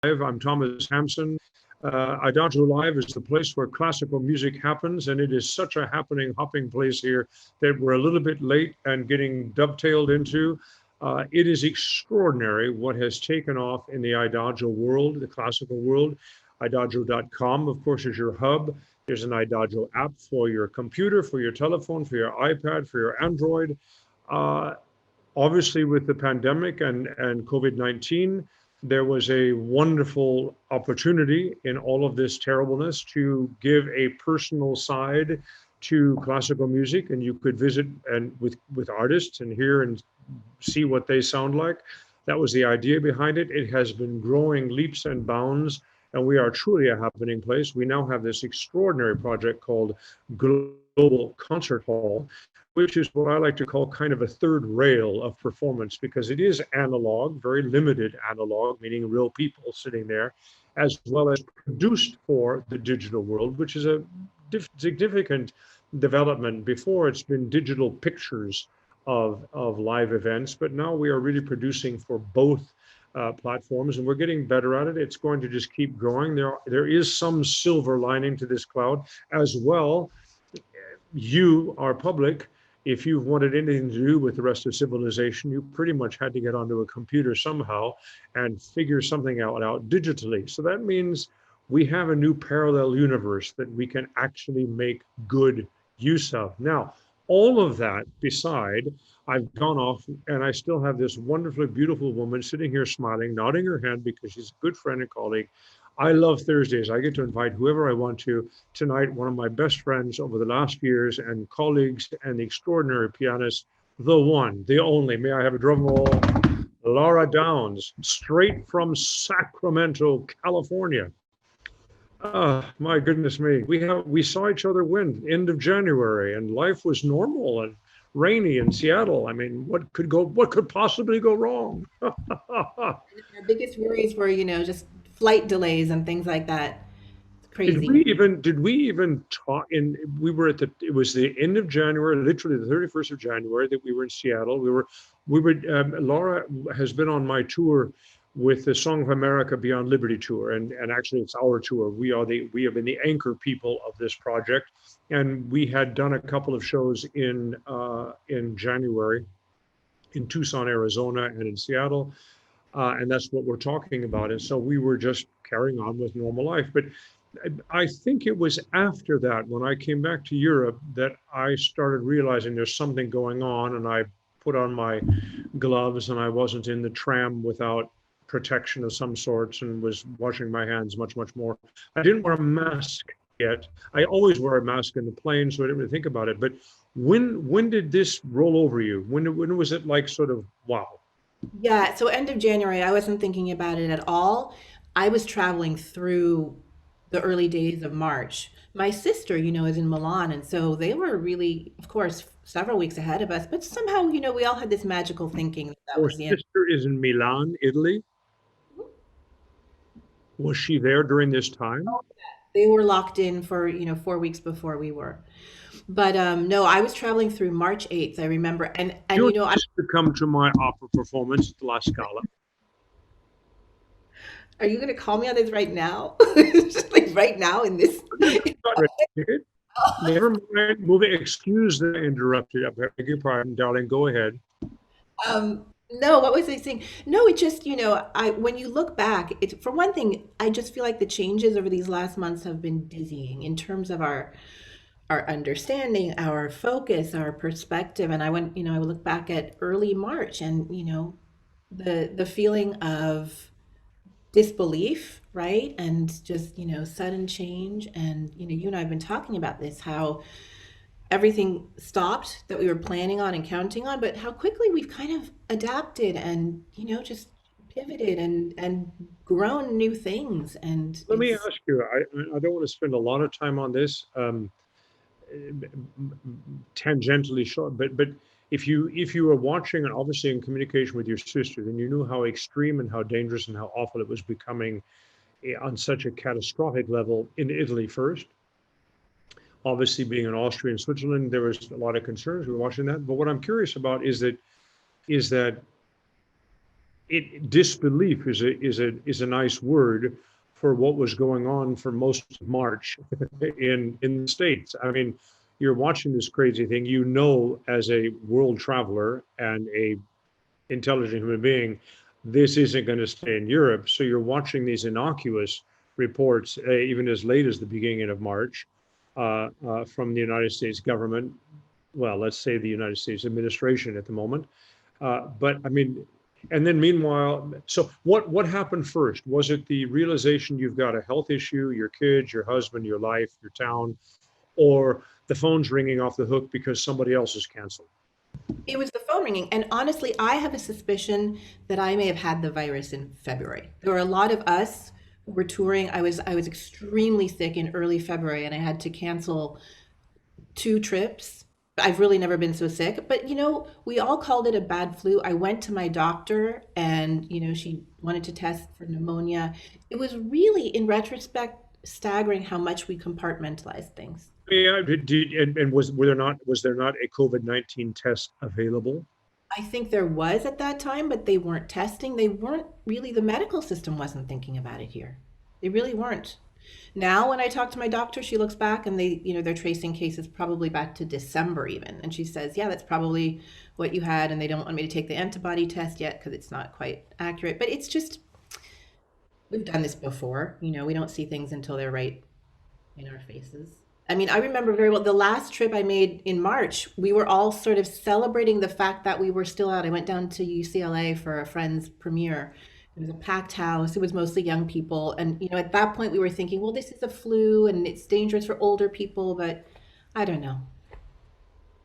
I'm Thomas Hampson. IDAGIO Live is the place where classical music happens, and it is such a happening, hopping place here that we're a little bit late and getting dovetailed into. It is extraordinary what has taken off in the IDAGIO world, the classical world. IDAGIO.com, of course, is your hub. There's an IDAGIO app for your computer, for your telephone, for your iPad, for your Android. Obviously, with the pandemic and COVID-19, there was a wonderful opportunity in all of this terribleness to give a personal side to classical music, and you could visit and with artists and hear and see what they sound like. That was the idea behind it. It has been growing leaps and bounds, and we are truly a happening place. We now have this extraordinary project called Global Concert Hall, which is what I like to call kind of a third rail of performance, because it is analog, very limited analog, meaning real people sitting there, as well as produced for the digital world, which is a significant development. Before, it's been digital pictures of live events, but now we are really producing for both platforms, and we're getting better at it. It's going to just keep growing. There is some silver lining to this cloud as well. You, our public, if you've wanted anything to do with the rest of civilization, you pretty much had to get onto a computer somehow and figure something out digitally. So that means we have a new parallel universe that we can actually make good use of. Now, all of that beside, I've gone off and I still have this wonderfully beautiful woman sitting here smiling, nodding her head because she's a good friend and colleague. I love Thursdays. I get to invite whoever I want to. Tonight, one of my best friends over the last years and colleagues and the extraordinary pianist, the one, the only, may I have a drum roll, Lara Downes, straight from Sacramento, California. My goodness me. We saw each other when end of January, and life was normal and rainy in Seattle. I mean, what could possibly go wrong? Our biggest worries were, just flight delays and things like that. It's Did crazy. we even talk we were it was the end of January, literally the 31st of January, that we were in Seattle. Laura has been on my tour with the Song of America Beyond Liberty tour. And actually it's our tour. We have been the anchor people of this project. And we had done a couple of shows in January in Tucson, Arizona, and in Seattle. And that's what we're talking about. And so we were just carrying on with normal life. But I think it was after that, when I came back to Europe, that I started realizing there's something going on. And I put on my gloves, and I wasn't in the tram without protection of some sorts, and was washing my hands much, much more. I didn't wear a mask yet. I always wear a mask in the plane, so I didn't really think about it. But when did this roll over you? When was it like sort of, wow? Yeah, so end of January, I wasn't thinking about it at all. I was traveling through the early days of March. My sister, is in Milan, and so they were really, of course, several weeks ahead of us, but somehow, we all had this magical thinking that that Your was the end. sister is in Milan, Italy. Was she there during this time? They were locked in for, 4 weeks before we were. But no, I was traveling through March 8th, I remember. And Your I sister come to my opera performance at the La Scala. are you gonna call me on this right now? Just like right now in this. Got rid of it. Never mind. Moving. Excuse the interrupted. I beg your pardon, darling. Go ahead. No, what was I saying? No, it just, I when you look back, it for one thing, I just feel like the changes over these last months have been dizzying in terms of our understanding, our focus, our perspective. And I would look back at early March and, the feeling of disbelief, right? And just, sudden change. And, you and I have been talking about this, how everything stopped that we were planning on and counting on, but how quickly we've kind of adapted and, just pivoted and grown new things. And Let me it's, ask you. I don't want to spend a lot of time on this. Tangentially short, but if you were watching and obviously in communication with your sister, then you knew how extreme and how dangerous and how awful it was becoming on such a catastrophic level in Italy first. Obviously, being in Austria and Switzerland, there was a lot of concerns. We were watching that. But what I'm curious about is that disbelief is a nice word for what was going on for most of March in the States. I mean, you're watching this crazy thing. You know, as a world traveler and a intelligent human being, this isn't going to stay in Europe. So you're watching these innocuous reports, even as late as the beginning of March, from the United States government. Well, let's say the United States administration at the moment. But I mean, and then meanwhile, so what happened first? Was it the realization you've got a health issue, your kids, your husband, your life, your town, or the phone's ringing off the hook because somebody else is canceled? It was the phone ringing. And honestly, I have a suspicion that I may have had the virus in February. There were a lot of us who were touring. I was extremely sick in early February and I had to cancel 2 trips. I've really never been so sick. But we all called it a bad flu. I went to my doctor and she wanted to test for pneumonia. It was really, in retrospect, staggering how much we compartmentalize things. Yeah, and was there not a COVID-19 test available? I think there was at that time, but they weren't testing. They weren't really, the medical system wasn't thinking about it here. They really weren't. Now, when I talk to my doctor, she looks back and they're tracing cases probably back to December even. And she says, yeah, that's probably what you had. And they don't want me to take the antibody test yet because it's not quite accurate. But it's just, we've done this before. We don't see things until they're right in our faces. I mean, I remember very well the last trip I made in March, we were all sort of celebrating the fact that we were still out. I went down to UCLA for a friend's premiere. It was a packed house. It was mostly young people. And, at that point we were thinking, well, this is a flu and it's dangerous for older people, but I don't know.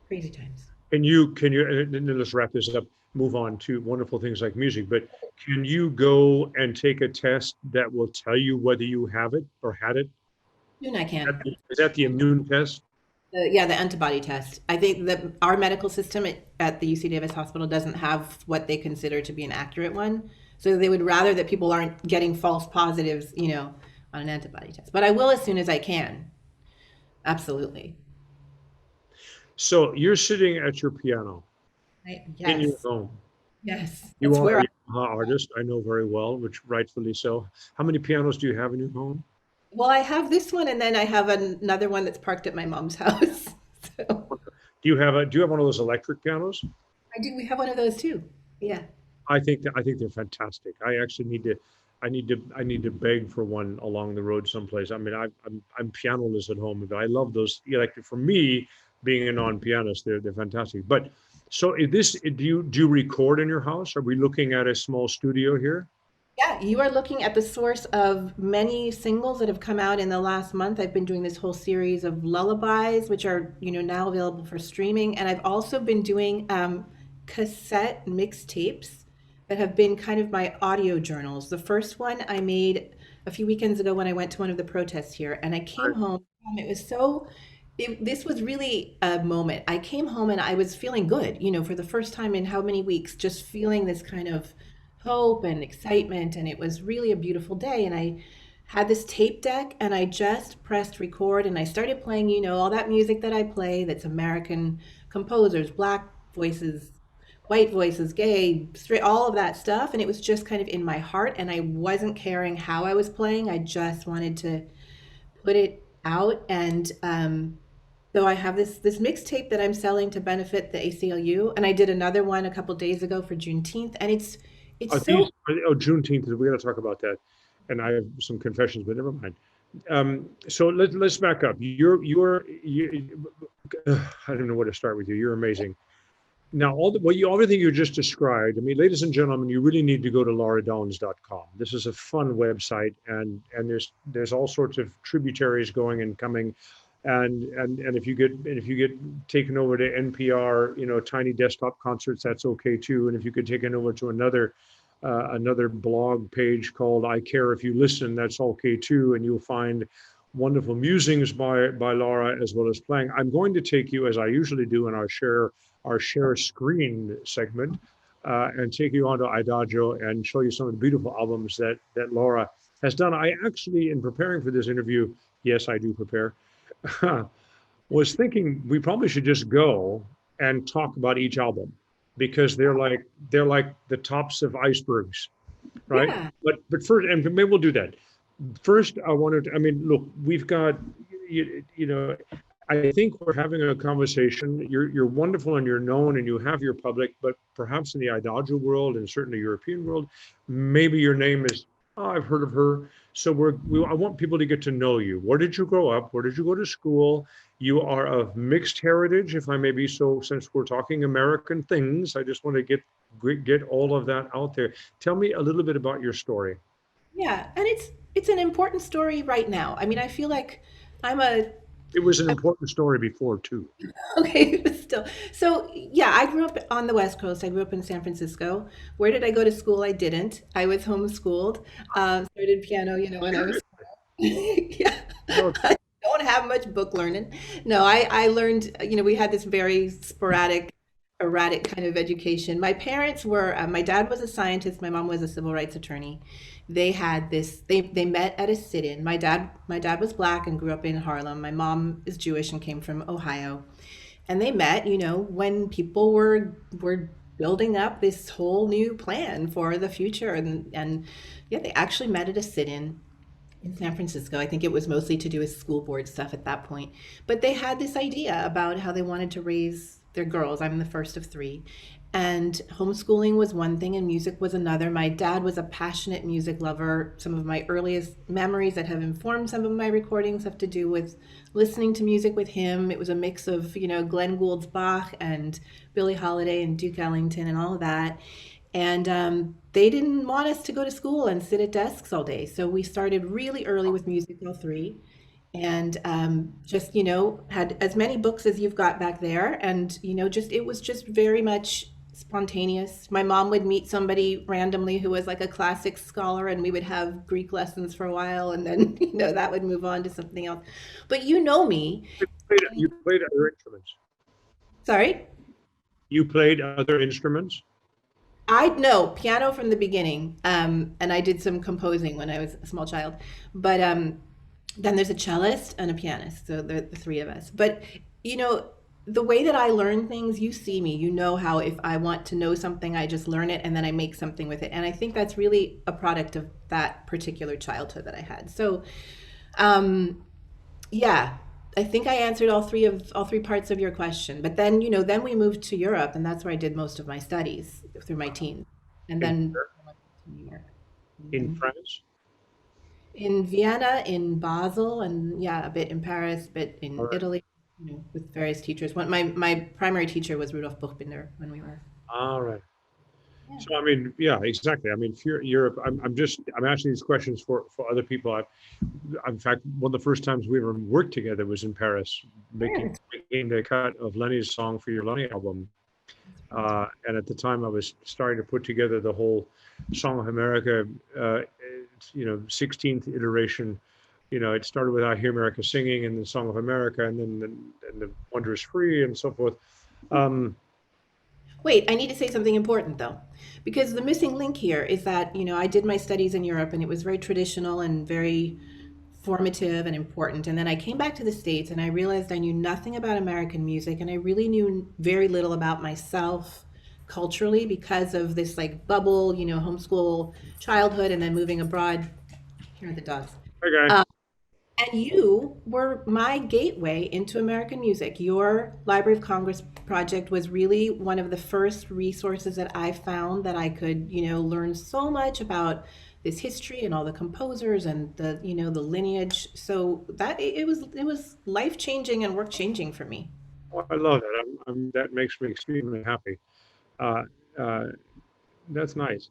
Crazy times. And then let's wrap this up, move on to wonderful things like music, but can you go and take a test that will tell you whether you have it or had it? Soon I can. Is that the immune test? Yeah, the antibody test. I think that our medical system at the UC Davis Hospital doesn't have what they consider to be an accurate one. So they would rather that people aren't getting false positives, on an antibody test. But I will as soon as I can. Absolutely. So you're sitting at your piano in your Yes. home. Yes. You That's are where a Yamaha artist, I know very well, which rightfully so. How many pianos do you have in your home? well, I have this one and then I have another one that's parked at my mom's house. So Do you have one of those electric pianos? I do. We have one of those too. Yeah. I think they're fantastic. I actually need to beg for one along the road someplace. I mean, I'm pianoless at home, but I love those electric. For me, being a non-pianist, they're fantastic. But so do you record in your house? Are we looking at a small studio here? Yeah, you are looking at the source of many singles that have come out in the last month. I've been doing this whole series of lullabies, which are, now available for streaming. And I've also been doing cassette mixtapes that have been kind of my audio journals. The first one I made a few weekends ago when I went to one of the protests here, and I came home. It was so, this was really a moment. I came home and I was feeling good, for the first time in how many weeks, just feeling this kind of hope and excitement. And it was really a beautiful day. And I had this tape deck and I just pressed record and I started playing, all that music that I play that's American composers, black voices, white voices, gay, straight, all of that stuff. And it was just kind of in my heart. And I wasn't caring how I was playing. I just wanted to put it out. And so I have this mixtape that I'm selling to benefit the ACLU. And I did another one a couple days ago for Juneteenth. And it's Are so. these, Juneteenth, we got to talk about that. And I have some confessions, but never mind. So let's back up. I don't know where to start with you. You're amazing. Now, everything you just described, I mean, ladies and gentlemen, you really need to go to laradownes.com. This is a fun website, and there's all sorts of tributaries going and coming, and if you get taken over to NPR, tiny desktop concerts, that's okay too. And if you get taken over to another blog page called I Care If You Listen, that's okay too, and you'll find wonderful musings by Lara as well as playing. I'm going to take you, as I usually do in our share screen segment, and take you onto IDAGIO and show you some of the beautiful albums that Lara has done. I actually, in preparing for this interview, yes, I do prepare, was thinking we probably should just go and talk about each album. because they're like the tops of icebergs, right? Yeah. But first, and maybe we'll do that. First, I wanted to, I mean, look, we've got, you know, I think we're having a conversation. You're wonderful and you're known and you have your public, but perhaps in the IDAGIO world and certainly European world, maybe your name is, oh, I've heard of her. So I want people to get to know you. Where did you grow up? Where did you go to school? You are of mixed heritage, if I may be so, since we're talking American things, I just want to get all of that out there. Tell me a little bit about your story. Yeah, and it's an important story right now. I mean, I feel like I'm a It was an important story before too. okay, but still. So, yeah, I grew up on the West Coast. I grew up in San Francisco. Where did I go to school? I didn't. I was homeschooled. Started piano, when I was yeah. No, I don't have much book learning. No, I learned, we had this very sporadic, erratic kind of education. My parents were, my dad was a scientist, my mom was a civil rights attorney. They had this, they met at a sit-in. My dad was black and grew up in Harlem. My mom is Jewish and came from Ohio. And they met, when people were building up this whole new plan for the future. And yeah, they actually met at a sit-in San Francisco. I think it was mostly to do with school board stuff at that point. But they had this idea about how they wanted to raise their girls. I'm the first of three. And homeschooling was one thing and music was another. My dad was a passionate music lover. Some of my earliest memories that have informed some of my recordings have to do with listening to music with him. It was a mix of, Glenn Gould's Bach and Billie Holiday and Duke Ellington and all of that. And they didn't want us to go to school and sit at desks all day. So we started really early with music, all three, and just, had as many books as you've got back there. And, it was just very much spontaneous. My mom would meet somebody randomly who was like a classics scholar, and we would have Greek lessons for a while. And then, that would move on to something else. But you know me. you played other instruments. Sorry? You played other instruments. I know piano from the beginning, and I did some composing when I was a small child. But then there's a cellist and a pianist, so the three of us. But you know, the way that I learn things, you see me, you know how if I want to know something, I just learn it and then I make something with it. And I think that's really a product of that particular childhood that I had. So, yeah, I think I answered all three parts of your question. But then, then we moved to Europe, and that's where I did most of my studies through my teens, and In, then I went to New York. in Mhm. France. In Vienna, in Basel, and yeah, a bit in Paris, a bit All in right. Italy, with various teachers. My primary teacher was Rudolf Buchbinder when we were. All right. Yeah. So I mean, yeah, exactly. I mean, if you're Europe, I'm asking these questions for other people. In fact, one of the first times we ever worked together was in Paris, Yeah, making the cut of Lenny's song for your Lenny album. And at the time, I was starting to put together the whole Song of America, uh, 16th iteration. It started with I Hear America Singing and the Song of America, and then and the Wonder is Free and so forth. Um, wait, I need to say something important though, because the missing link here is that, I did my studies in Europe and it was very traditional and very formative and important. And then I came back to the States and I realized I knew nothing about American music and I really knew very little about myself culturally because of this like bubble, homeschool childhood and then moving abroad. Here are the dogs. okay. And you were my gateway into American music. Your Library of Congress project was really one of the first resources that I found that I could, learn so much about this history and all the composers and the lineage. So that it was life changing and work changing for me. Well, I love that. That makes me extremely happy. Uh, uh, that's nice.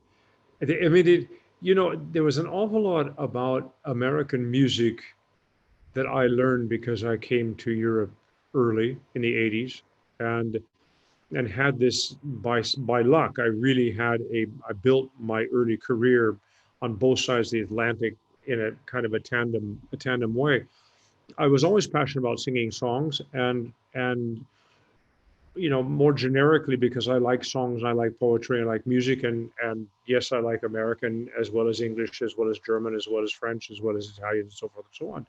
I mean, there was an awful lot about American music that I learned because I came to Europe early in the 80s and had this by luck. I built my early career on both sides of the Atlantic in a kind of a tandem way. I was always passionate about singing songs and more generically because I like songs, I like poetry, I like music, and yes, I like American as well as English, as well as German, as well as French, as well as Italian, and so forth and so on.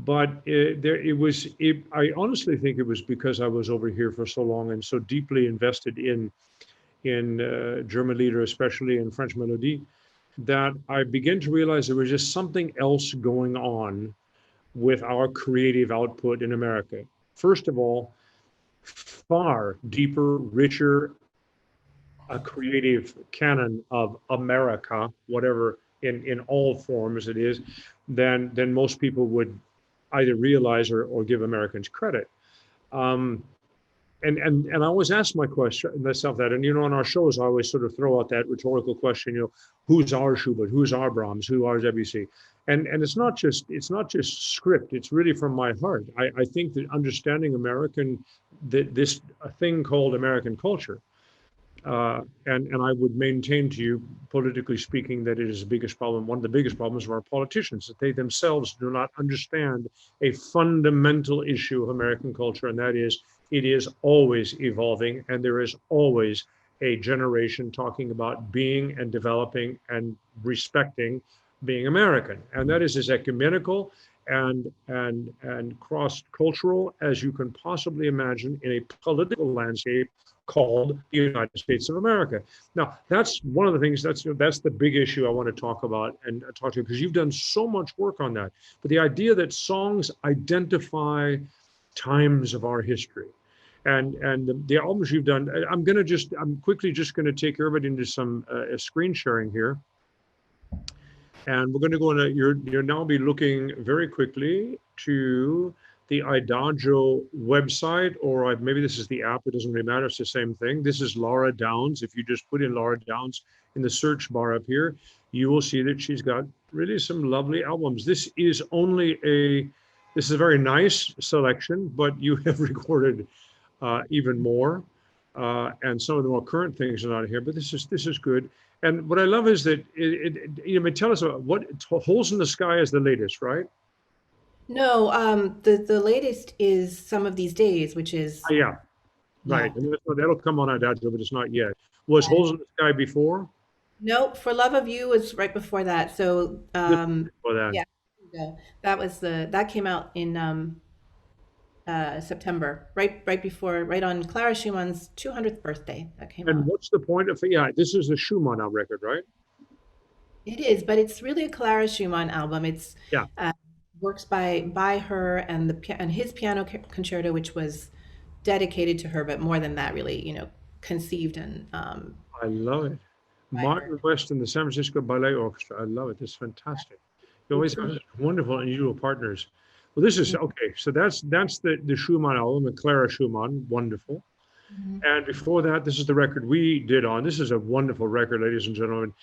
But I honestly think it was because I was over here for so long and so deeply invested in in German lieder, especially in French melody, that I began to realize there was just something else going on with our creative output in America. First of all, far deeper, richer, a creative canon of America, whatever in all forms it is, than most people would either realize or give Americans credit. Um, and I always ask myself that, and on our shows I always sort of throw out that rhetorical question, who's our Schubert, who's our Brahms, who our Debussy, and it's not just script, it's really from my heart. I think that understanding American, this a thing called American culture, and I would maintain to you, politically speaking, that it is the biggest problem, one of the biggest problems of our politicians, that they themselves do not understand a fundamental issue of American culture, and that is it is always evolving, and there is always a generation talking about being and developing and respecting being American, and that is as ecumenical and cross-cultural as you can possibly imagine in a political landscape called the United States of America. Now, that's one of the things, that's the big issue I want to talk about and talk to you, because you've done so much work on that. But the idea that songs identify times of our history, and the albums you've done, I'm quickly just going to take everybody into some screen sharing here. And we're going to go into, you'll now be looking very quickly to the IDAGIO website, or maybe this is the app, it doesn't really matter, it's the same thing. This is Lara Downes. If you just put in Lara Downes in the search bar up here, you will see that she's got really some lovely albums. This is a very nice selection, but you have recorded even more. And some of the more current things are not here, but this is good. And what I love is that tell us about what Holes in the Sky is the latest, right? No, the latest is Some of These Days, which is Yeah, right. yeah. And that'll come on Adagio, but it's not yet. Was Holes in the Sky before? Nope, For Love of You was right before that. So This is before that. yeah, that came out in September, right before, right on Clara Schumann's 200th birthday. That came And out. what's the point of, yeah, this is a Schumann record, right? It is, but it's really a Clara Schumann album. It's Yeah, uh, works by her and and his piano concerto, which was dedicated to her, but more than that, really, conceived and I love it. by her. Martin West and the San Francisco Ballet Orchestra. I love it. It's fantastic. You always have wonderful, unusual partners. Well, this is okay. So that's the Schumann album, the Clara Schumann, wonderful. Mhm. And before that, this is the record we did on. This is a wonderful record, ladies and gentlemen.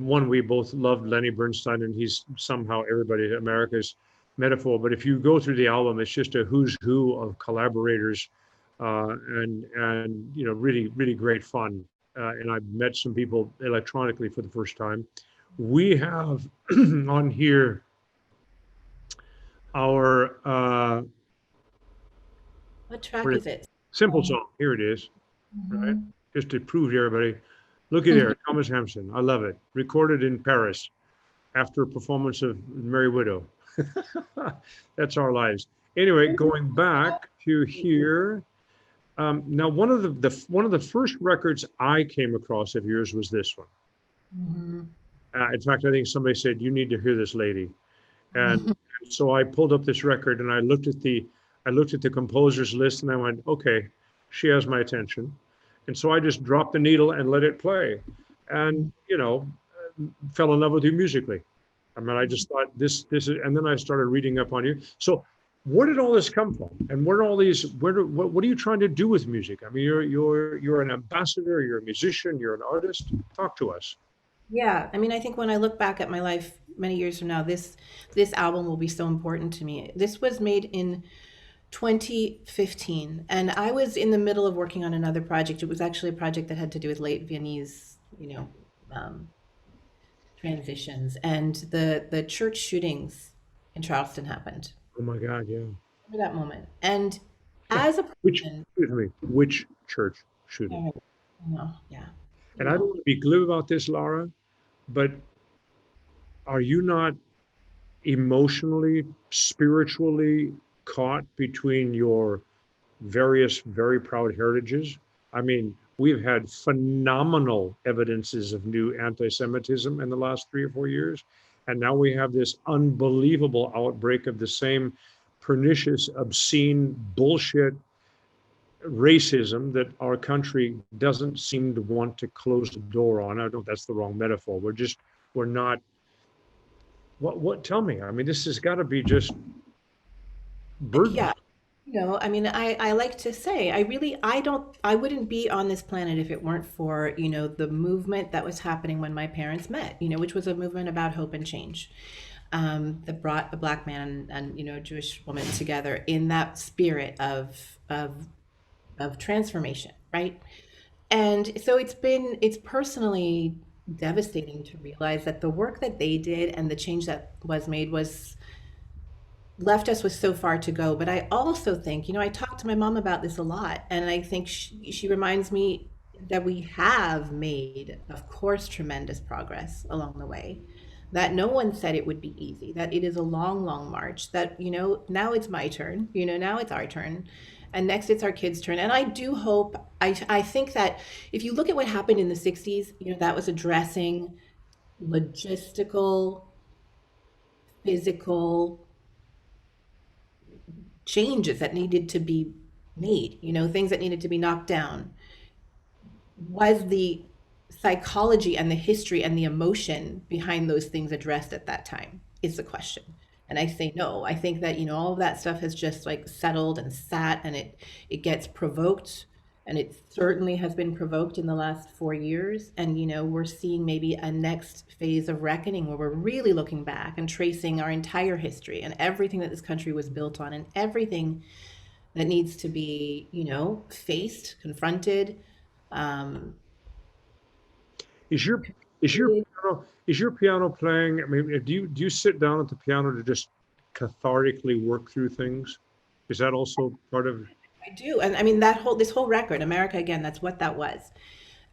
One we both loved, Lenny Bernstein, and he's somehow everybody America's metaphor. But if you go through the album, it's just a who's who of collaborators, and really really great fun. And I've met some people electronically for the first time. We have on here our What track is it? simple song. Here it is. Right? Mhm. Just to prove to everybody. Looky there, Thomas Hampson. I love it. Recorded in Paris after a performance of Merry Widow. That's our lives. Anyway, going back to here. Now, one of the first records I came across of yours was this one. Mhm. In fact, I think somebody said you need to hear this lady, and Mhm. so I pulled up this record and I looked at the composer's list and I went, okay, she has my attention. And so I just dropped the needle and let it play, and fell in love with you musically. I mean, I just thought this is, and then I started reading up on you. So, where did all this come from? And where do all these? What are you trying to do with music? I mean, you're an ambassador. You're a musician. You're an artist. Talk to us. Yeah, I mean, I think when I look back at my life many years from now, this album will be so important to me. This was made in 2015, and I was in the middle of working on another project. It was actually a project that had to do with late Viennese, um, transitions, and the church shootings in Charleston happened. Oh my God, yeah. Remember that moment? And as a Which, person, excuse me, which church shooting? I know, yeah, And I don't want to be glib about this, Lara, but are you not emotionally, spiritually caught between your various very proud heritages? I mean, we've had phenomenal evidences of new anti-Semitism in the last 3 or 4 years. And now we have this unbelievable outbreak of the same pernicious, obscene bullshit racism that our country doesn't seem to want to close the door on. I don't know if that's the wrong metaphor. We're not, tell me, I mean, this has got to be just Yeah. burdensome. I mean, I like to say, I wouldn't be on this planet if it weren't for, the movement that was happening when my parents met, which was a movement about hope and change, that brought a black man and, a Jewish woman together in that spirit of transformation, right? And so it's personally devastating to realize that the work that they did and the change that was made was left us with so far to go. But I also think, I talk to my mom about this a lot, and I think she reminds me that we have made, of course, tremendous progress along the way. That no one said it would be easy, that it is a long, long march, that, now it's my turn, now it's our turn. And next it's our kids' turn. And I do hope, I think that if you look at what happened in the 60s, that was addressing logistical, physical changes that needed to be made, things that needed to be knocked down. Was the psychology and the history and the emotion behind those things addressed at that time? Is the question. And I say no. I think that, all of that stuff has just like settled and sat, and it gets provoked, and it certainly has been provoked in the last 4 years. And we're seeing maybe a next phase of reckoning where we're really looking back and tracing our entire history and everything that this country was built on, and everything that needs to be, faced, confronted. um, Is your piano playing? I mean, do you sit down at the piano to just cathartically work through things? Is that also part of? I do. And I mean, this whole record, America Again, that's what that was.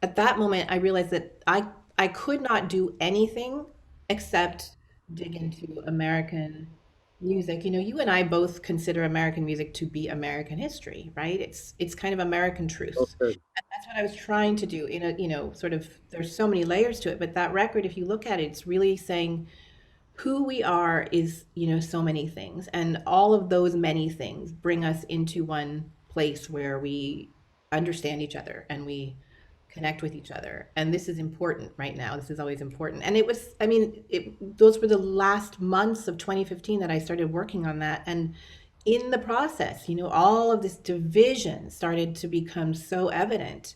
At that moment, I realized that I could not do anything except dig into American music. You and I both consider American music to be American history, right? It's kind of American truth. Okay. And that's what I was trying to do in a, sort of, there's so many layers to it, but that record, if you look at it, it's really saying who we are is, so many things. And all of those many things bring us into one place where we understand each other and we connect with each other. And this is important right now. This is always important. And it was, I mean, those were the last months of 2015 that I started working on that. And in the process, all of this division started to become so evident.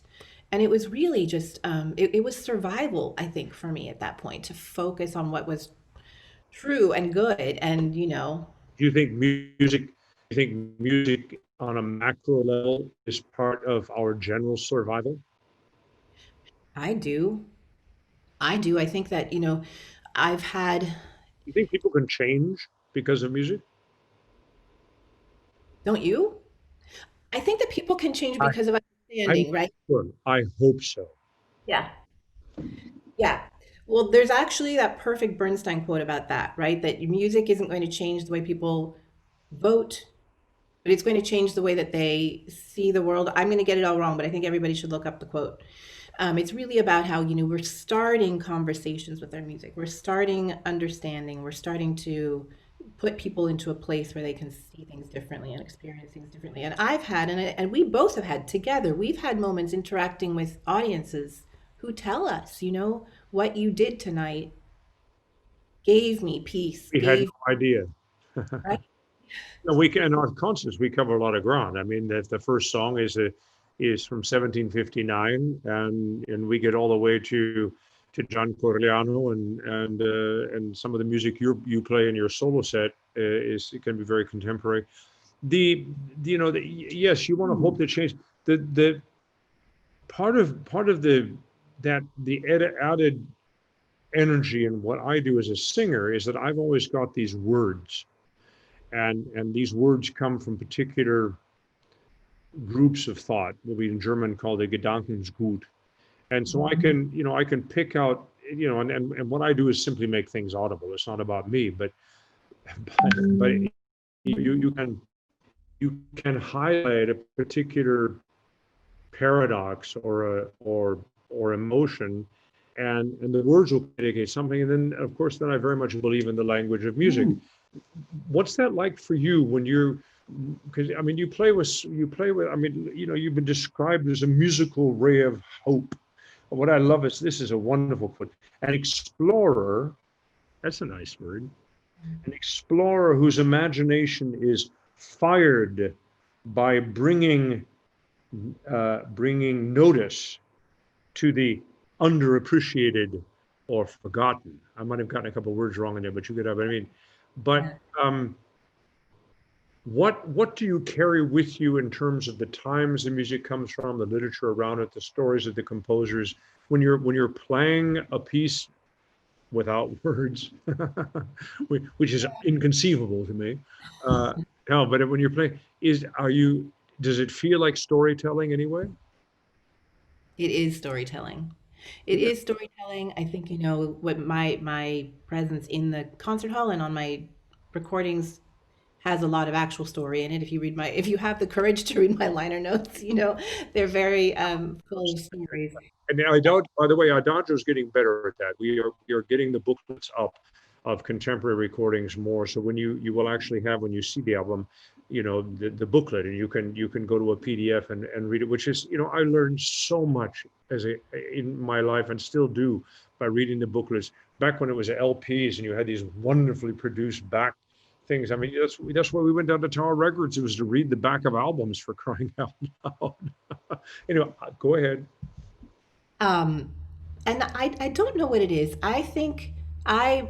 And it was really just, it was survival, I think, for me at that point, to focus on what was true and good. And, Do you think music on a macro level is part of our general survival? I do. I do. I think that, I've had, You think people can change because of music? don't you? I think that people can change I, because of I'm understanding, right? sure. I hope so. Yeah. Yeah. Well, there's actually that perfect Bernstein quote about that, right? That music isn't going to change the way people vote, but it's going to change the way that they see the world. I'm going to get it all wrong, but I think everybody should look up the quote. It's really about how, we're starting conversations with our music. We're starting understanding. We're starting to put people into a place where they can see things differently and experience things differently. And I've had, and we both have had together, we've had moments interacting with audiences who tell us, what you did tonight gave me peace, We had gave, no idea. right? No, we can, in our concerts, we cover a lot of ground. I mean, the first song is from 1759, and we get all the way to John Corigliano, and some of the music you play in your solo set is it can be very contemporary. Yes, you want to hope that change. The part of the added energy in what I do as a singer is that I've always got these words, and these words come from particular groups of thought, what we in German call the Gedankensgut. And so I can pick out, and what I do is simply make things audible. It's not about me, but you can highlight a particular paradox or emotion, and the words will communicate something. And then, of course, then I very much believe in the language of music. What's that like for you when you're, because I mean, you play with, I mean, you've been described as a musical ray of hope. What I love is this is a wonderful put. An explorer, that's a nice word. An explorer whose imagination is fired by bringing notice to the underappreciated or forgotten. I might have gotten a couple of words wrong in there, but you get up. I mean, but what do you carry with you in terms of the times the music comes from, the literature around it, the stories of the composers, when you're playing a piece without words, which is inconceivable to me. Uh, no, but when you're playing, does it feel like storytelling anyway? It is storytelling. It Yeah. is storytelling. I think, what my presence in the concert hall and on my recordings has a lot of actual story in it. If you have the courage to read my liner notes, they're very full of stories. And I doubt, by the way, Adagio is getting better at that. We are getting the booklets up of contemporary recordings more. So you will actually have, when you see the album, the booklet, and you can go to a PDF and read it, which is, I learned so much in my life, and still do, by reading the booklets. Back when it was LPs and you had these wonderfully produced back things. I mean, that's why we went down to Tower Records. It was to read the back of albums, for crying out loud. Anyway, go ahead. Um, and I don't know what it is. I think I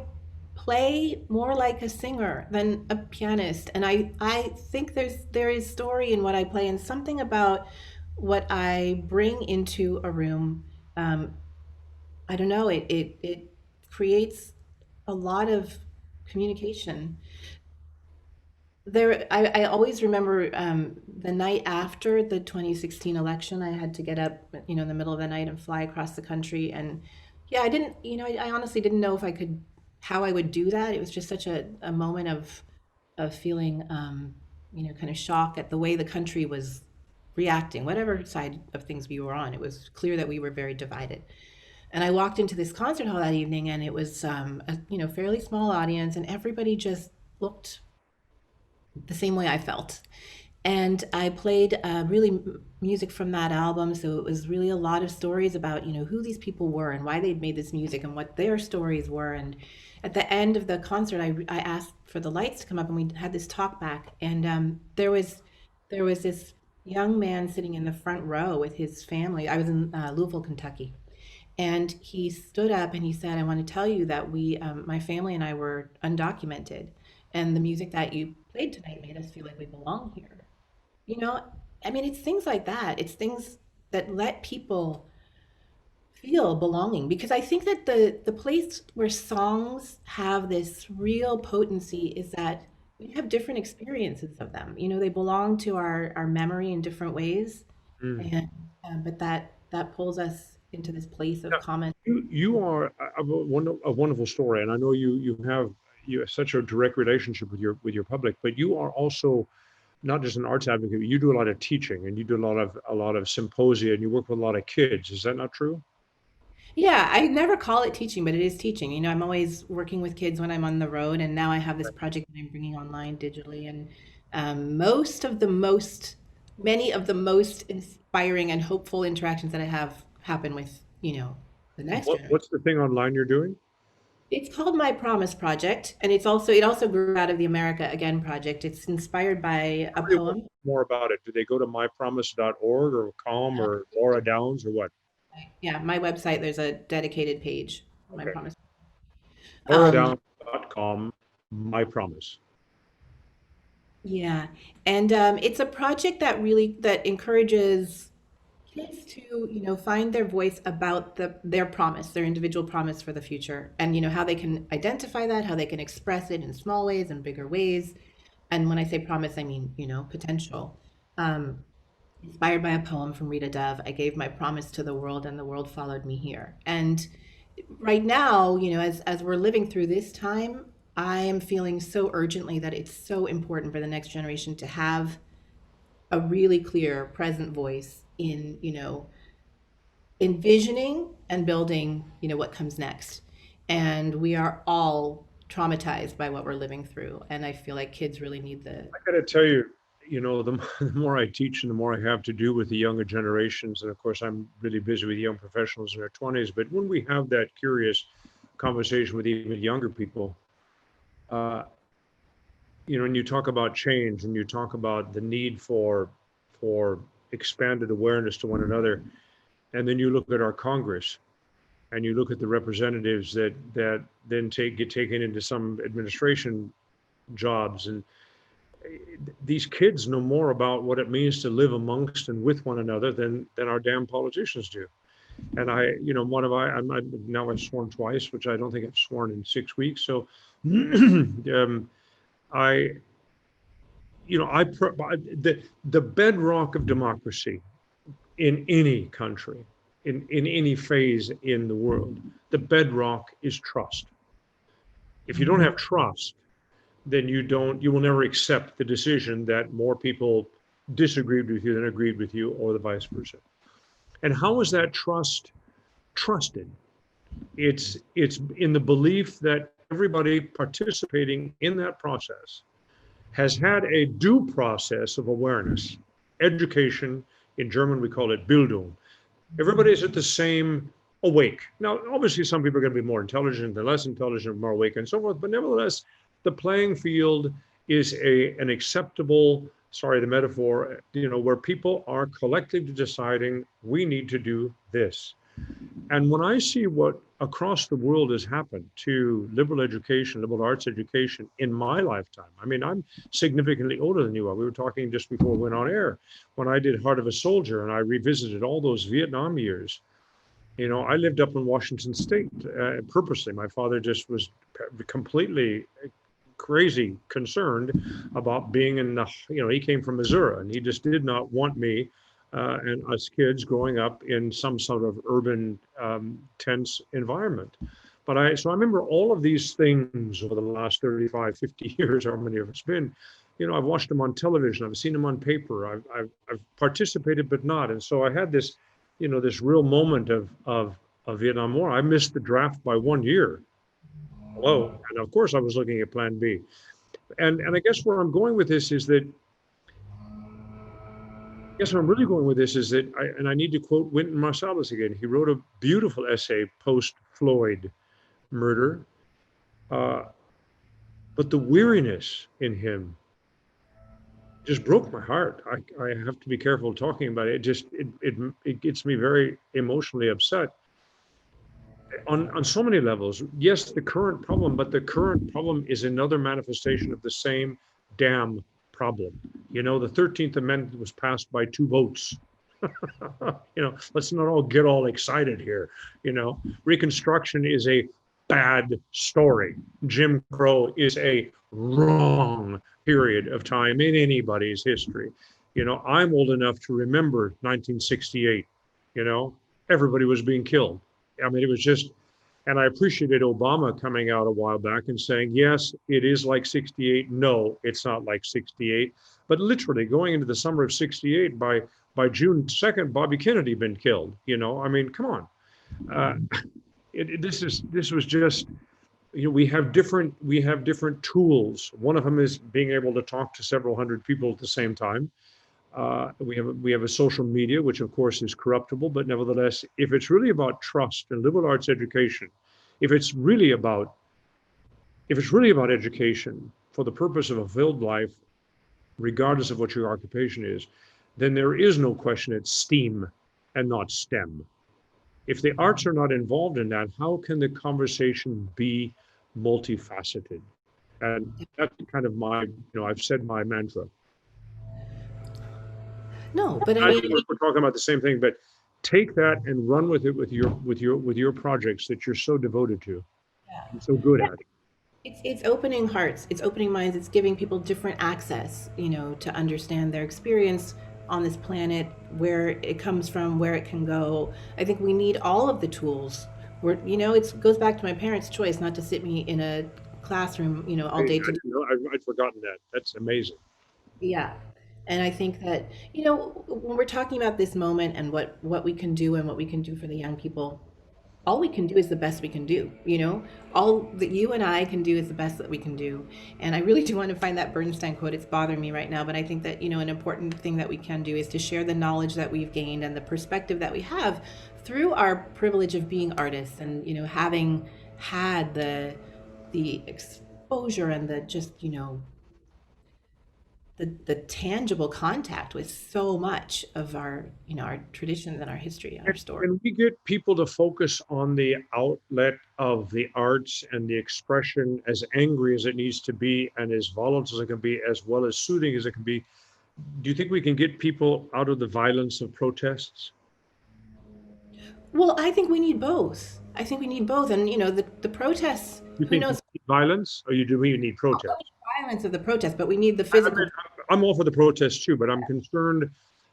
play more like a singer than a pianist, and I think there is story in what I play, and something about what I bring into a room. Um, I don't know. It creates a lot of communication. I always remember the night after the 2016 election, I had to get up, in the middle of the night and fly across the country. And yeah, I didn't, I honestly didn't know if I could, how I would do that. It was just such a moment of feeling, kind of shock at the way the country was reacting, whatever side of things we were on. It was clear that we were very divided. And I walked into this concert hall that evening, and it was, a fairly small audience, and everybody just looked the same way I felt. And I played really music from that album. So it was really a lot of stories about, who these people were and why they'd made this music and what their stories were. And at the end of the concert, I asked for the lights to come up, and we had this talk back. And there was this young man sitting in the front row with his family. I was in Louisville, Kentucky. And he stood up and he said, "I want to tell you that my family and I were undocumented. And the music that you played tonight made us feel like we belong here." You know, I mean, it's things like that. It's things that let people feel belonging, because I think that the place where songs have this real potency is that we have different experiences of them. They belong to our memory in different ways, Mm. and but that pulls us into this place of Now, common. you are a wonderful story, and I know you have such a direct relationship with your public, but you are also not just an arts advocate. You do a lot of teaching, and you do a lot of symposia, and you work with a lot of kids. Is that not true? Yeah, I never call it teaching, but it is teaching. I'm always working with kids when I'm on the road, and now I have this project that I'm bringing online digitally. And many of the most inspiring and hopeful interactions that I have happen with, the next generation. What's the thing online you're doing? It's called My Promise Project, and it also grew out of the America Again project. It's inspired by a Everybody wants poem. more about it. Do they go to mypromise.org or com or Laura Downes or what? Yeah, my website, there's a dedicated page, My Okay. Promise. Um, LauraDownes.com, my promise. Yeah, and it's a project that encourages kids to find their voice about their promise, their individual promise for the future, and how they can identify that, how they can express it in small ways and bigger ways. And when I say promise, I mean potential. Um, Inspired by a poem from Rita Dove, I gave my promise to the world, and the world followed me here. And right now, as we're living through this time, I am feeling so urgently that it's so important for the next generation to have a really clear present voice in, envisioning and building, what comes next. And we are all traumatized by what we're living through. And I feel like kids really need the. I got to tell you, the more I teach and the more I have to do with the younger generations, and of course, I'm really busy with young professionals in their 20s, but when we have that curious conversation with even younger people, uh, and you talk about change and you talk about the need for expanded awareness to one another, and then you look at our Congress and you look at the representatives that then get taken into some administration jobs, and these kids know more about what it means to live amongst and with one another than our damn politicians do. And now I've sworn twice, which I don't think I've sworn in 6 weeks. So I the bedrock of democracy in any country, in any phase in the world, the bedrock is trust. If you don't have trust, then you will never accept the decision that more people disagreed with you than agreed with you, or the vice versa. And how is that trust trusted? It's in the belief that everybody participating in that process has had a due process of awareness, education. In German, we call it Bildung. Everybody's at the same awake. Now, obviously, some people are going to be more intelligent, they're less intelligent, more awake, and so forth. But nevertheless, the playing field is an acceptable, sorry, the metaphor, where people are collectively deciding we need to do this. And when I see what across the world has happened to liberal education, liberal arts education in my lifetime, I mean, I'm significantly older than you are. We were talking just before we went on air when I did Heart of a Soldier and I revisited all those Vietnam years. I lived up in Washington State purposely. My father just was completely crazy concerned about being in the, he came from Missouri and he just did not want me and us kids growing up in some sort of urban tense environment. So I remember all of these things over the last 35, 50 years, how many of it's been. I've watched them on television, I've seen them on paper, I've participated, but not. And so I had this, this real moment of Vietnam War. I missed the draft by 1 year. Hello. And of course I was looking at plan B. And I guess where I'm going with this is that, where I'm really going with this is that, I need to quote Wynton Marsalis again. He wrote a beautiful essay post-Floyd murder, but the weariness in him just broke my heart. I have to be careful talking about it. It gets me very emotionally upset on so many levels. Yes, the current problem, but the current problem is another manifestation of the same damn problem. The 13th Amendment was passed by 2 votes. Let's not all get all excited here. Reconstruction is a bad story. Jim Crow is a wrong period of time in anybody's history. I'm old enough to remember 1968. Everybody was being killed. I mean, it was just, and I appreciated Obama coming out a while back and saying, yes, it is like 68. No, it's not like 68. But literally going into the summer of 68, by June 2nd, Bobby Kennedy had been killed. I mean, come on. This was just, we have different tools. One of them is being able to talk to several hundred people at the same time. We have a social media, which of course is corruptible, but nevertheless, if it's really about trust and liberal arts education, if it's really about education for the purpose of a fulfilled life, regardless of what your occupation is, then there is no question it's STEAM and not STEM. If the arts are not involved in that, how can the conversation be multifaceted? And that's kind of my, I've said my mantra. No, but I think we're talking about the same thing, but take that and run with it with your projects that you're so devoted to and so good at. it's opening hearts, it's opening minds, it's giving people different access, to understand their experience on this planet, where it comes from, where it can go. I think we need all of the tools. It goes back to my parents' choice not to sit me in a classroom, all day. I'd forgotten that. That's amazing. Yeah. And I think that, when we're talking about this moment and what we can do and what we can do for the young people, all we can do is the best we can do, all that you and I can do is the best that we can do. And I really do want to find that Bernstein quote. It's bothering me right now, but I think that, an important thing that we can do is to share the knowledge that we've gained and the perspective that we have through our privilege of being artists and, having had the exposure and the just, the tangible contact with so much of our, our traditions and our history and our story. And we get people to focus on the outlet of the arts and the expression, as angry as it needs to be and as volatile as it can be, as well as soothing as it can be. Do you think we can get people out of the violence of protests? Well, I think we need both. I think we need both. And, the protests, You who think we knows, need violence, or you do we need the protests? violence of the protest, but we need the I physical. mean, I'm all for the protests too, but I'm concerned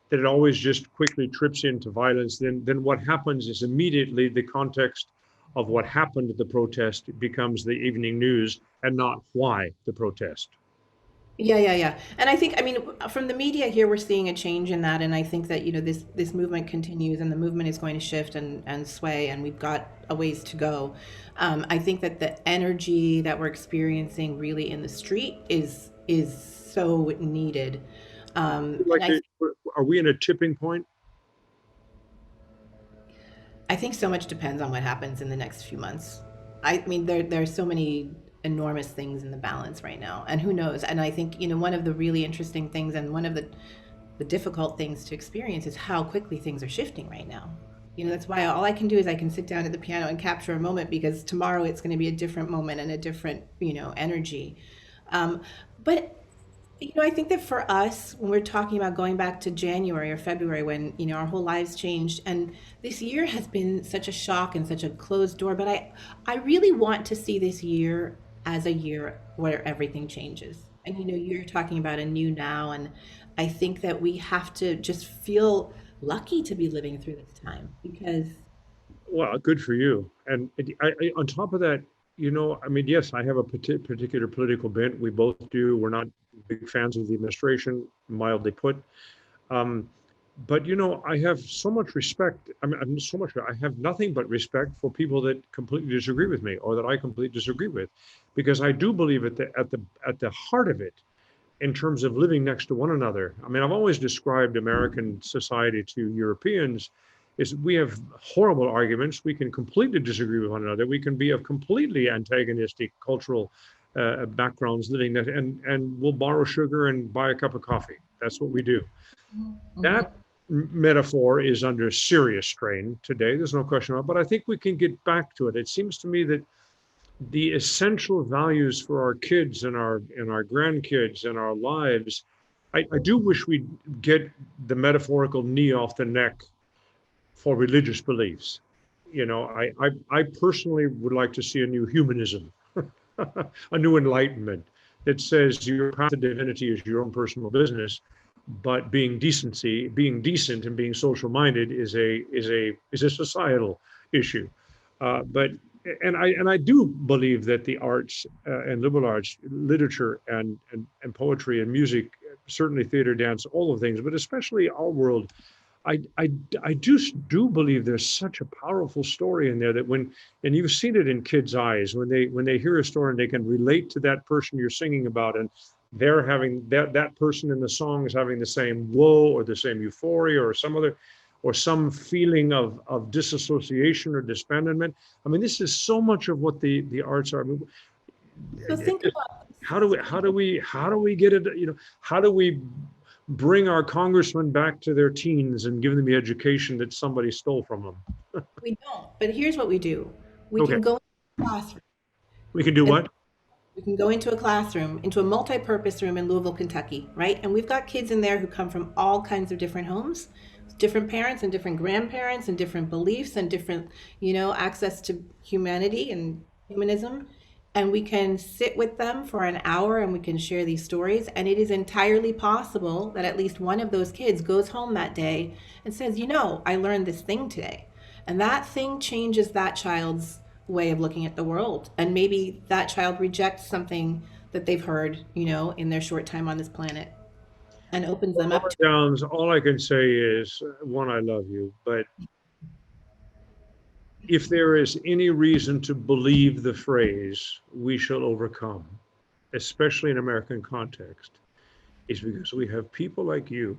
that it always just quickly trips into violence. Then what happens is immediately the context of what happened at the protest becomes the evening news and not why the protest. Yeah, yeah, yeah. And I think, I mean, from the media here, we're seeing a change in that. And I think that, this movement continues and the movement is going to shift and sway, and we've got a ways to go. I think that the energy that we're experiencing really in the street is so needed. Like, And are we in a tipping point? I think so much depends on what happens in the next few months. I mean, there are so many enormous things in the balance right now, and who knows? And I think, one of the really interesting things and one of the difficult things to experience is how quickly things are shifting right now. That's why all I can do is I can sit down at the piano and capture a moment, because tomorrow it's going to be a different moment and a different, energy. But I think that for us, when we're talking about going back to January or February, when, our whole lives changed, and this year has been such a shock and such a closed door, but I really want to see this year as a year where everything changes. And, you're talking about a new now, and I think that we have to just feel lucky to be living through this time because, Well, good for you. And on top of that, I mean, yes, I have a particular political bent. We both do. We're not big fans of the administration, mildly put. Um, but I have so much respect. I'm so much. I have nothing but respect for people that completely disagree with me, or that I completely disagree with, because I do believe at the heart of it, in terms of living next to one another. I mean, I've always described American society to Europeans is we have horrible arguments. We can completely disagree with one another. We can be of completely antagonistic cultural backgrounds living that, and we'll borrow sugar and buy a cup of coffee. That's what we do. Mhm. That metaphor is under serious strain today. There's no question about it. But I think we can get back to it. It seems to me that the essential values for our kids and our grandkids and our lives. I do wish we'd get the metaphorical knee off the neck for religious beliefs. I personally would like to see a new humanism, a new enlightenment that says your path to divinity is your own personal business, but being decent and being social minded is a societal issue. But and I do believe that the arts and liberal arts, literature and poetry and music, certainly theater, dance, all of things, but especially our world, I just do believe there's such a powerful story in there that and you've seen it in kids' eyes when they hear a story and they can relate to that person you're singing about, and they're having that person in the song is having the same woe or the same euphoria or some feeling of disassociation or disbandment. I mean, this is so much of what the arts are. I mean, So think about how do we get it? How do we bring our congressmen back to their teens and give them the education that somebody stole from them? we don't, but here's what we do. We Okay, can go into a classroom we can do and what? we can go into a classroom, into a multi-purpose room in Louisville, Kentucky, right? And we've got kids in there who come from all kinds of different homes, different parents and different grandparents and different beliefs and different, access to humanity and humanism. And we can sit with them for an hour and we can share these stories. And it is entirely possible that at least one of those kids goes home that day and says, I learned this thing today. And that thing changes that child's way of looking at the world. And maybe that child rejects something that they've heard, in their short time on this planet. and opens them up Lara to. Downes, all I can say is, one, I love you, but if there is any reason to believe the phrase, we shall overcome, especially in American context, is because we have people like you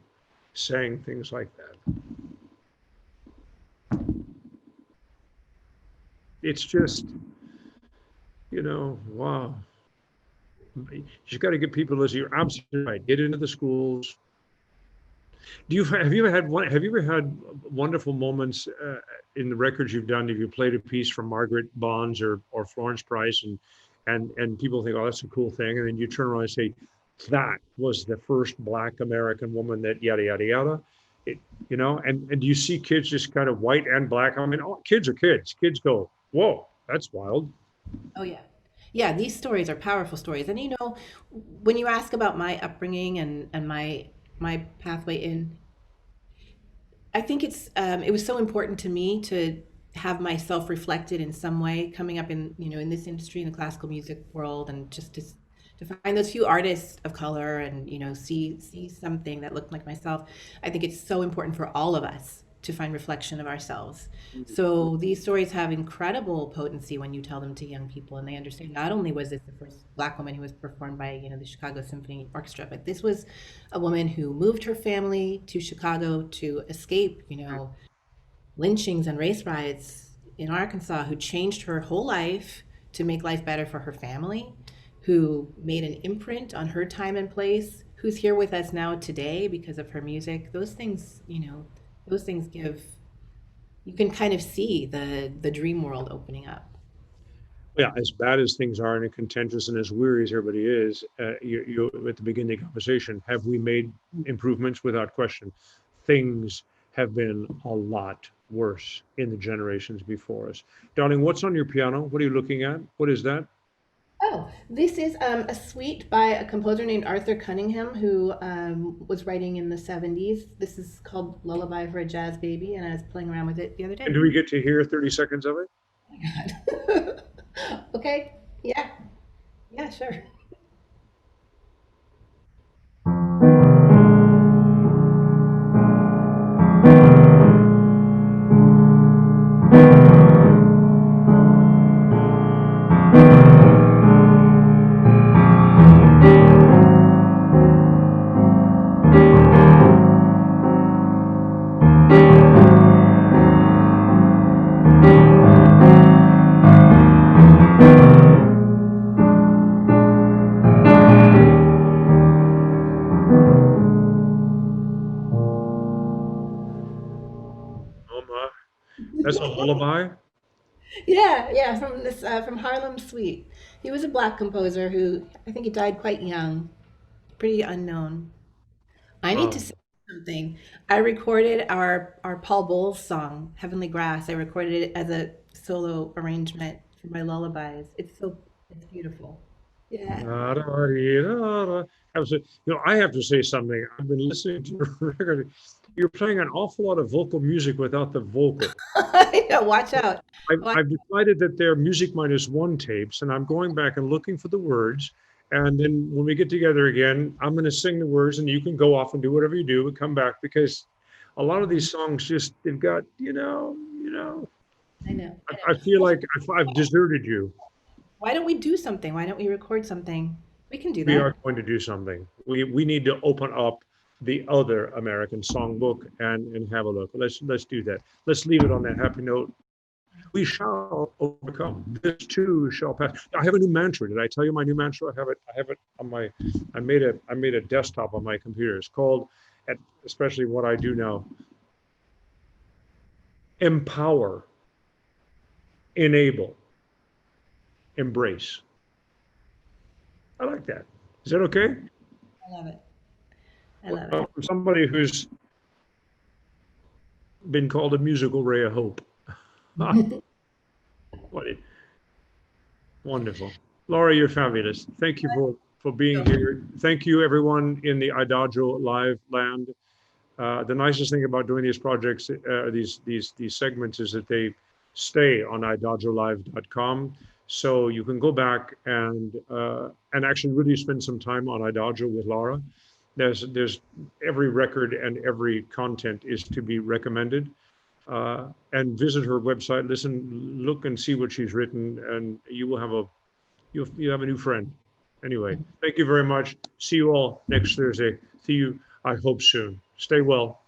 saying things like that. It's just, wow. You got to get people, as you're absolutely right, get into the schools. Have you ever had wonderful moments in the records you've done? If you played a piece from Margaret Bonds or Florence Price, and people think, oh, that's a cool thing, and then you turn around and say, that was the first Black American woman that yada yada yada. And do you see kids just kind of white and black? I mean, all kids are kids. Kids go, whoa, that's wild. Oh yeah. Yeah, these stories are powerful stories. And when you ask about my upbringing and my pathway in, I think it was so important to me to have myself reflected in some way coming up in this industry, in the classical music world, and just to find those few artists of color and see something that looked like myself. I think it's so important for all of us to find reflection of ourselves. So these stories have incredible potency when you tell them to young people, and they understand not only was this the first Black woman who was performed by the Chicago Symphony Orchestra, but this was a woman who moved her family to Chicago to escape lynchings and race riots in Arkansas, who changed her whole life to make life better for her family, who made an imprint on her time and place, who's here with us now today because of her music. Those things give, you can kind of see the dream world opening up. Yeah, as bad as things are and contentious and as weary as everybody is, you at the beginning of the conversation, have we made improvements? Without question. Things have been a lot worse in the generations before us. Darling, what's on your piano? What are you looking at? What is that? Oh, this is a suite by a composer named Arthur Cunningham, who was writing in the 70s. This is called Lullaby for a Jazz Baby, and I was playing around with it the other And day. do we get to hear 30 seconds of it? Oh my God. Okay. Yeah. Yeah, sure. Oh my, that's a lullaby. Yeah, yeah, from Harlem Suite. He was a black composer who I think he died quite young, pretty unknown. I need to Wow. say something. I recorded our Paul Bowles song, Heavenly Grass. I recorded it as a solo arrangement for my lullabies. It's beautiful. Yeah. I have to say something. I've been listening to your record. You're playing an awful lot of vocal music without the vocal. I know, watch out. Watch. I've decided that they're music minus one tapes, and I'm going back and looking for the words. And then when we get together again, I'm going to sing the words, and you can go off and do whatever you do, and come back because a lot of these songs just they've got I know. I feel like I've deserted you. Why don't we do something? Why don't we record something? We can do We that. are going to do something. We need to open up the other American songbook and have a look. Let's do that. Let's leave it on that happy note. We shall overcome. This too shall pass. I have a new mantra. Did I tell you my new mantra? I have it on my. I made a desktop on my computer. It's called, especially what I do now. Empower, enable, embrace. I like that. Is that okay? I love it. I love it. Well, from somebody who's been called a musical ray of hope. What a, wonderful. Laura, you're fabulous. Thank you for being here. Thank you, everyone in the IDAGIO live land. The nicest thing about doing these projects, these segments, is that they stay on idagiolive.com. So you can go back and actually really spend some time on Idagio with Lara. There's every record and every content is to be recommended. And visit her website, listen, look and see what she's written, and you will have you have a new friend. Anyway, thank you very much. See you all next Thursday. See you, I hope, soon. Stay well.